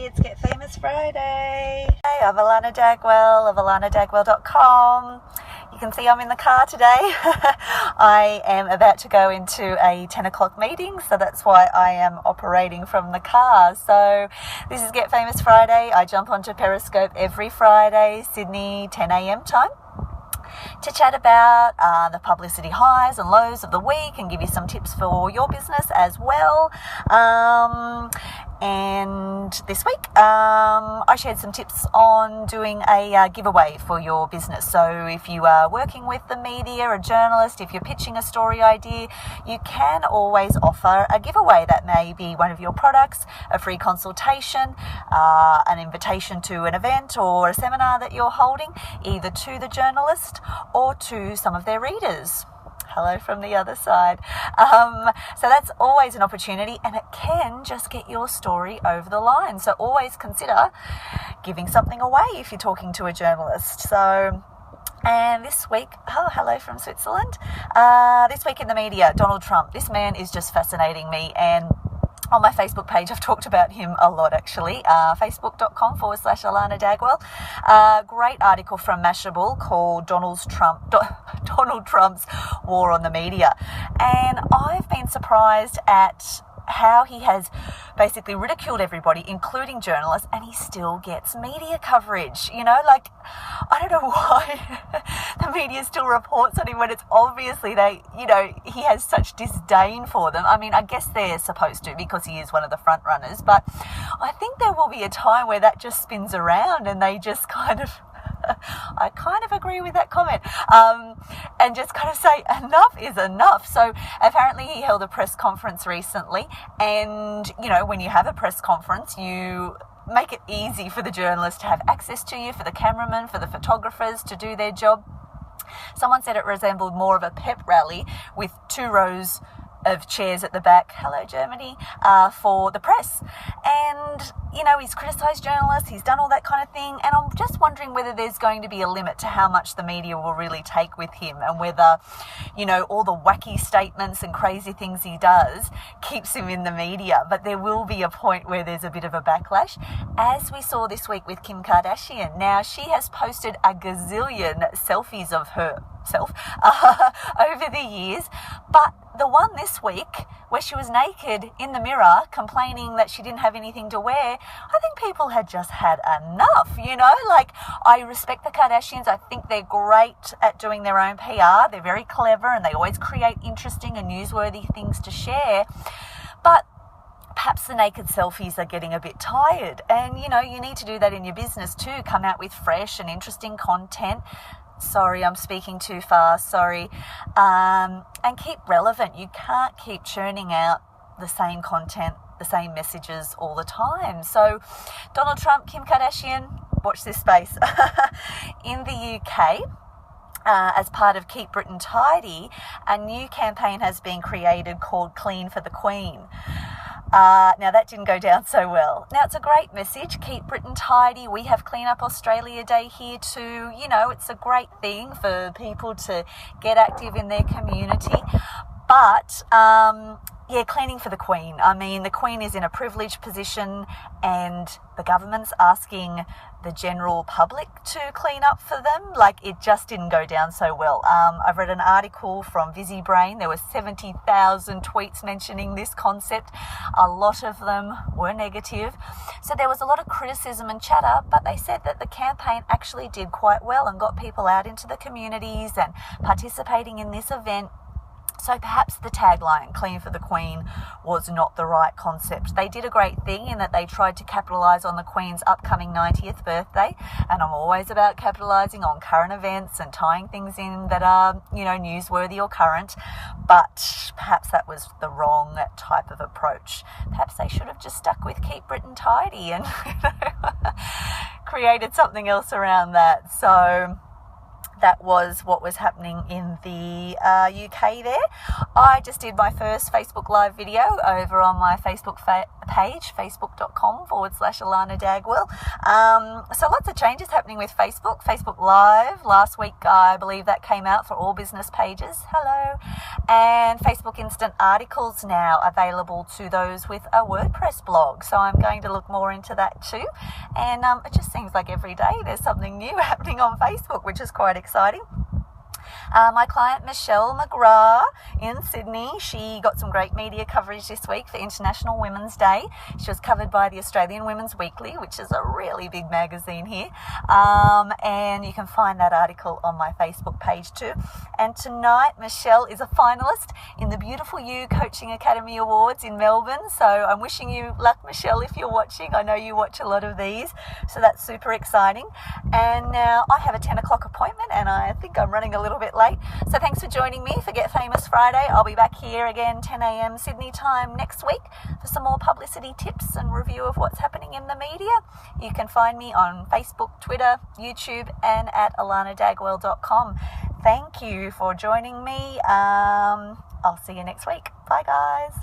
It's Get Famous Friday. Hey, I'm Alana Dagwell of alanadagwell.com. You can see I'm in the car today. I am about to go into a 10 o'clock meeting, so that's why I am operating from the car. So this is Get Famous Friday. I jump onto Periscope every Friday, Sydney, 10 a.m. time, to chat about the publicity highs and lows of the week and give you some tips for your business as well. And this week I shared some tips on doing a giveaway for your business. So if you are working with the media, a journalist, if you're pitching a story idea, you can always offer a giveaway. That may be one of your products, a free consultation, an invitation to an event or a seminar that you're holding, either to the journalist or to some of their readers. Hello from the other side. So that's always an opportunity, and it can just get your story over the line. So always consider giving something away if you're talking to a journalist. And this week, hello from Switzerland. This week in the media, Donald Trump. This man is just fascinating me, and on my Facebook page, I've talked about him a lot, actually. Facebook.com/Alana Dagwell. Great article from Mashable called Donald Trump's War on the Media. And I've been surprised at how he has basically ridiculed everybody, including journalists, and he still gets media coverage. I don't know why the media still reports on him when it's obviously he has such disdain for them. I mean, I guess they're supposed to, because he is one of the front runners, but I think there will be a time where that just spins around and they just I kind of agree with that comment, and just kind of say enough is enough. So apparently he held a press conference recently, and when you have a press conference, you make it easy for the journalists to have access to you, for the cameramen, for the photographers to do their job. Someone said it resembled more of a pep rally with 2 rows of chairs at the back, hello Germany, for the press. And he's criticised journalists, he's done all that kind of thing, and I'm just wondering whether there's going to be a limit to how much the media will really take with him, and whether all the wacky statements and crazy things he does keeps him in the media. But there will be a point where there's a bit of a backlash, as we saw this week with Kim Kardashian. Now, she has posted a gazillion selfies of herself over the years, but the one this week where she was naked in the mirror complaining that she didn't have anything to wear, I think people had just had enough, I respect the Kardashians. I think they're great at doing their own PR. They're very clever and they always create interesting and newsworthy things to share. But perhaps the naked selfies are getting a bit tired. And, you need to do that in your business too. Come out with fresh and interesting content. Sorry, I'm speaking too fast, sorry. And keep relevant. You can't keep churning out the same content, the same messages all the time. So Donald Trump, Kim Kardashian, watch this space. In the UK, as part of Keep Britain Tidy, a new campaign has been created called Clean for the Queen. Now, that didn't go down so well. Now, it's a great message. Keep Britain tidy. We have Clean Up Australia Day here too. It's a great thing for people to get active in their community. But, cleaning for the Queen. I mean, the Queen is in a privileged position, and the government's asking the general public to clean up for them. It just didn't go down so well. I've read an article from Visi Brain. There were 70,000 tweets mentioning this concept. A lot of them were negative. So there was a lot of criticism and chatter, but they said that the campaign actually did quite well and got people out into the communities and participating in this event. So perhaps the tagline, Clean for the Queen, was not the right concept. They did a great thing in that they tried to capitalise on the Queen's upcoming 90th birthday, and I'm always about capitalising on current events and tying things in that are, newsworthy or current, but perhaps that was the wrong type of approach. Perhaps they should have just stuck with Keep Britain Tidy and created something else around that. So that was what was happening in the UK there. I just did my first Facebook Live video over on my Facebook page, facebook.com/Alana Dagwell. So lots of changes happening with Facebook. Facebook Live, last week I believe that came out for all business pages. Hello. And Facebook Instant Articles now available to those with a WordPress blog. So I'm going to look more into that too. And it just seems like every day there's something new happening on Facebook, which is quite exciting. My client Michelle McGrath in Sydney, she got some great media coverage this week for International Women's Day. She was covered by the Australian Women's Weekly, which is a really big magazine here. And you can find that article on my Facebook page too. And tonight, Michelle is a finalist in the Beautiful You Coaching Academy Awards in Melbourne. So I'm wishing you luck, Michelle, if you're watching. I know you watch a lot of these, so that's super exciting. And now I have a 10 o'clock appointment, and I think I'm running a little bit late. So thanks for joining me for Get Famous Friday. I'll be back here again 10 a.m. Sydney time next week for some more publicity tips and review of what's happening in the media. You can find me on Facebook, Twitter, YouTube, and at alanadagwell.com. Thank you for joining me. I'll see you next week. Bye, guys.